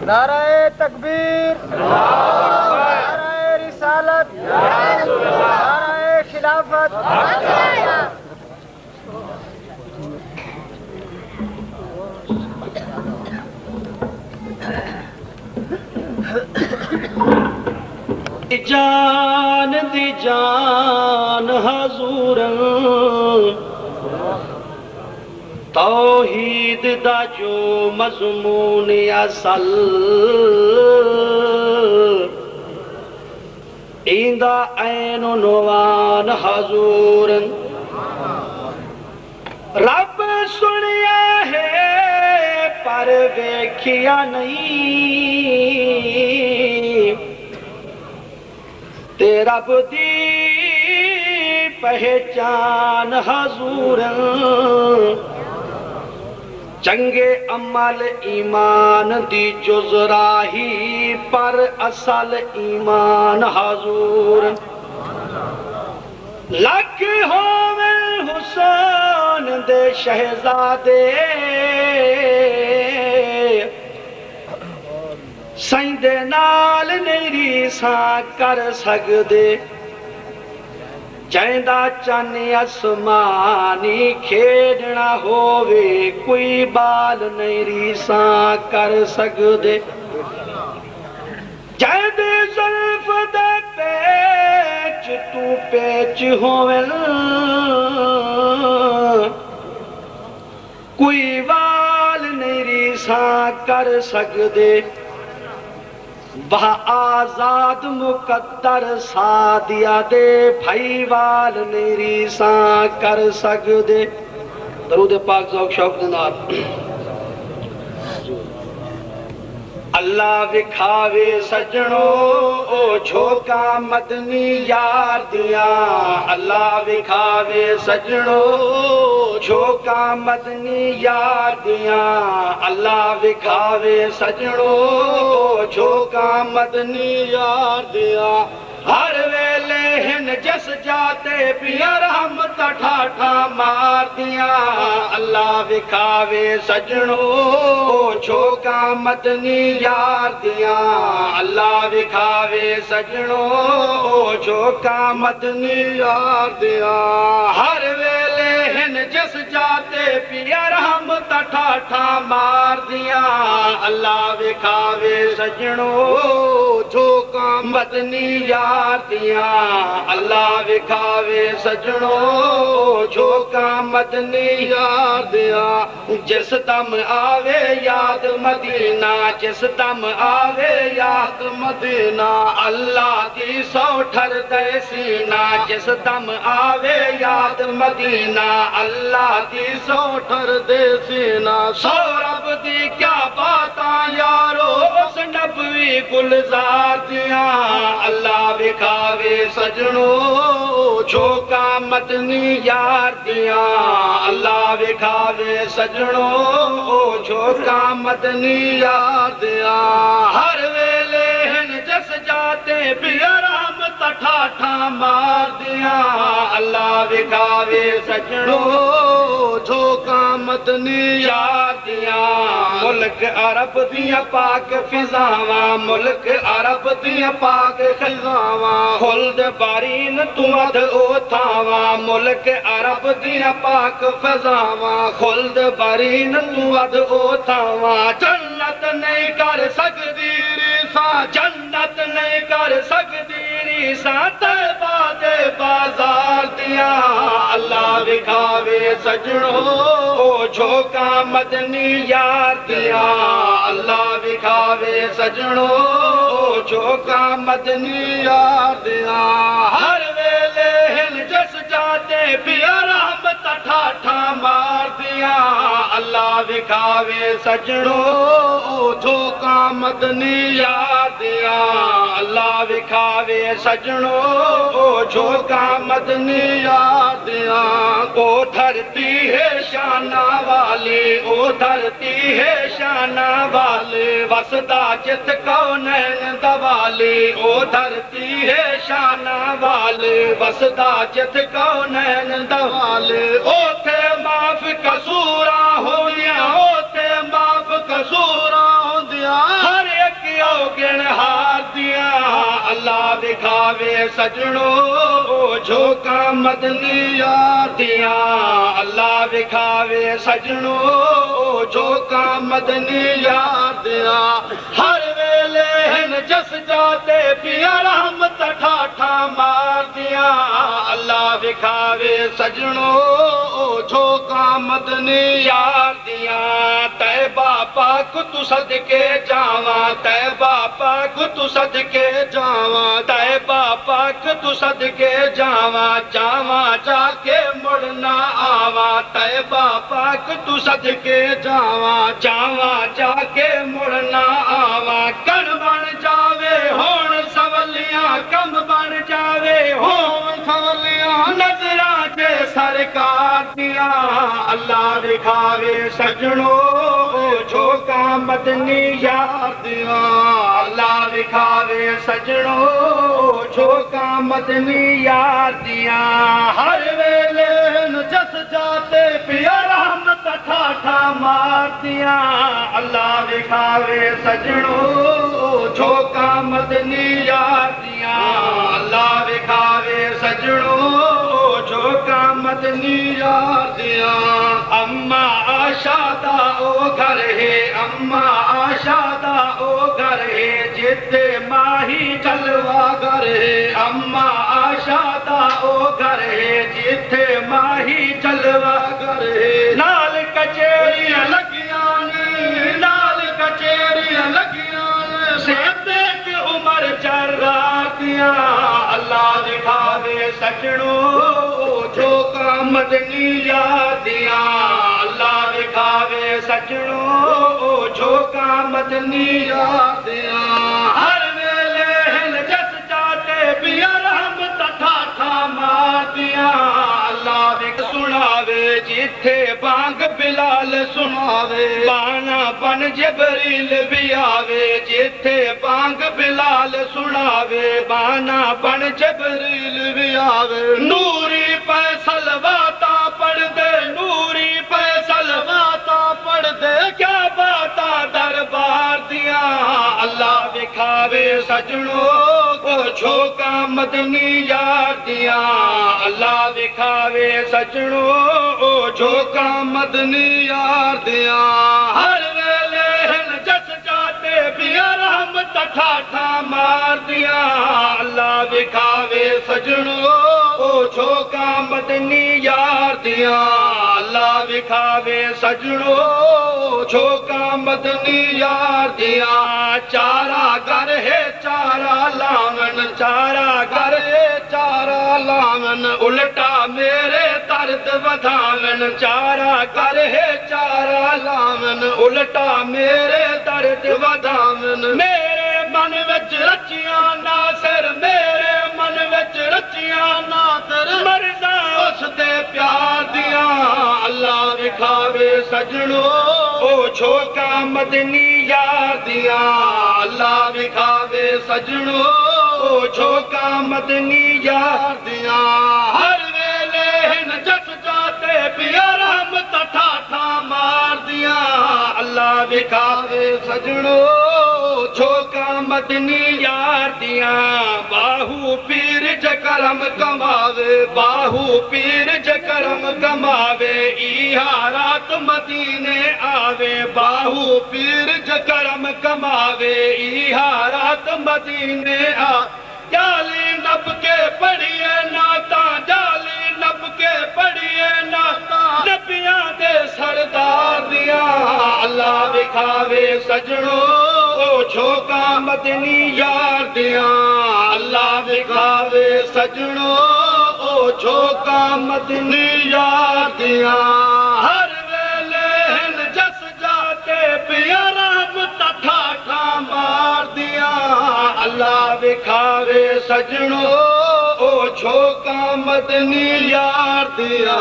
नाराए तकबीर, नाराए रिसालत, नाराए खिलाफत। जान दी जान हजूर तौहीद दा जो मज़मून असल इंदा ऐन नवान हजूर रब सुनिया है पर वेखिया नहीं ते रब दी पहचान हजूर चंगे अमल ईमान दी जुज़राही पर असल ईमान हजूर लख होवे हुसैन दे शहजादे सैंदे नाल नहीं रीसा कर सकदे जैंदा चन आसमानी खेडना होवे कोई बाल नहीं रीसा कर सकदे जैंदे ज़ुल्फ दे पेच तू पेच होवे कोई बाल नहीं रीसा कर सकदे वह आजाद मुकद्दर सादिया दे भाईवाल नेरी सा कर सकदे दरूद पाक ज़ौक़ शौक़ दे नाल अल्लाह विखावे सजणो ओ झोंका मदनी यार दिया अल्लाह विखावे सजणो झोंका मदनी यार दिया अल्लाह विखावे सजणो झोंका मदनी यार दिया हर वेले हिन जस जाते पिया रहमत ठाठा मार दिया अल्लाह विखावे सजणो झोंका मदनी यार दिया अल्लाह विखावे सजणो झोंका मदनी यार दिया हर वेले हिन जस जाते पिया रहमत ठाठा मार दिया अल्लाह विखावे सजणो झोंका मदनी यार दिया अल्लाह विखावे सजणो झोंका मदनी यार दिया जिस दम आवे याद मदीना जिस दम आवे याद मदीना अल्लाह की सौ ठर दे सीना जिस दम आवे याद मदीना अल्लाह की सौ ठर दे सीना सौ रब दी क्या बातां यारो उस नबवी गुलजार दिया अल्लाह विखावे सजणो झोंका मदनी यार दिया अल्लाह विखावे सजणो झोंका मदनी यार दिया हर वेले हिन जस जाते पिया रहमत ठाठा मार दिया अल्लाह विखावे सजणो झोंका मदनी यार दिया मुल्क अरब दिया पाक फिजावा मुल्क अरब दिया पाक खिजावा खुल्द बारीन तुमद ओथावा मुल्क अरब दिया पाक फिजावा खुल्द बारीन तुमद ओथावा जन्नत नहीं कर सकदी रीसा जन्नत नहीं कर सकदी रीसा तैबा दे बाजार दिया अल्लाह विखावे सजणो झोंका मदनी यार दिया अल्लाह विखावे सजणो झोंका मदनी यार दिया हर वेले हिन जस जाते पिया रहमत ठाठा मार दिया अल्लाह विखावे सजणो झोंका मदनी यार दिया अल्लाह विखावे सजणो झोंका मदनी यार दिया ओ धरती है शाना वाली ओ धरती है शाना वाली वसदा जित कौनैन दवाली ओ धरती है शाना वाली वसदा जित कौनैन दवाली ओथे माफ कसूरा हो दिया ओथे माफ कसूरा हो दिया हर विखावे सजणो झोका मदनी यार दिया अल्लाह विखावे सजणो झोका मदनी यार दिया हर वेले हिन जस जाते पिया रहमत ठाठा मार दिया अल्लाह विखावे सजणो झोका मदनी यार दिया तैबा पाक तू सदके जावा तैबा पाक तू सदके जावा तैबा पाक तू सदके जावा जावा जाके मुड़ना आवा तैबा पाक तू सदके जावा जावा जाके मुड़ना आवा कण बन जावे होण सवलियां कम बन जावे होण सवलियां नजरा जे सरकार दिया अल्लाह दिखावे सजणो झोका मदनी यार दिया अल्लाह दिखावे सजणो झोका मदनी यार दिया हर वेले जस जाते पिया रहमत ठाठा मार दिया अल्लाह दिखावे सजणो झोका मदनी यार दिया अल्लाह दिखावे सजणो झोका मदनी यार दिया अम्मा आशादा ओ घर है अम्मा आशादा ओ घर है जिथे माही जलवा घर है अम्मा आशादा ओ घर है जिथे माही जलवा घर है नाल कचेरियां लगियां नाल कचेरियां लगियां सेते की उमर चरा दिया अल्लाह दिखावे सजणो झोका मदनी यार दिया अल्लाह दिखावे सजणो झोका मदनी यार दिया हर वेले हिन जस जाते पिया रहमत ठाठा मार दिया अल्लाह विक सुनावे जिथे बांग बिलाल सुनावे बाना बन जबरील भी आवे जिथे बांग बिलाल सुनावे बाना बन जबरील भी आवे नूरी पैसल वाता पढ़ दे नूरी पैसल वाता पढ़ दे क्या बाता दरबार दिया अल्लाह दिखावे सजणो झोका मदनी यार दिया अल्लाह दिखावे सजणो झोका मदनी यार दिया हर वेले हिन जस जाते पिया रहमत ठाठा मार दिया अल्लाह दिखावे सजणो झोका मदनी यार दिया अल्लाह दिखावे सजणो झोका मदनी यार दिया चारा घर है चारा लावन चारा घर है चारा लावन उल्टा मेरे दर्द वधावन चारा घर है चारा लावन उल्टा मेरे दर्द वधावन मेरे मन विच रचिया नासिर मेरे मन विच रचिया नासिर मरदा उस दे प्यार दिया अल्लाह दिखावे सजणो झोका मदनी यार दिया अल्लाह दिखावे सजणो झोका मदनी यार दिया हर वेले हिन जस जाते पिया रहमत ठाठा मार दिया अल्लाह दिखावे सजणो झोका मदनी यार दिया बाहू पीर जकरम कमावे बाहू पीर जकरम कमावे इहा रात मदीने आवे बाहू पीर जकरम कमावे इहा रात मदीने आ जाली नब के पढ़िए नाता जाली नब के पढ़िए नाता नबियां दे सरदार दिया अल्लाह दिखावे सजणो झोका मदनी यार दिया अल्लाह दिखावे सजणो झोका मदनी यार दिया हर वेले हिन जस जाते पिया रहमत ठाठा मार दिया अल्लाह दिखावे सजणो झोका मदनी यार दिया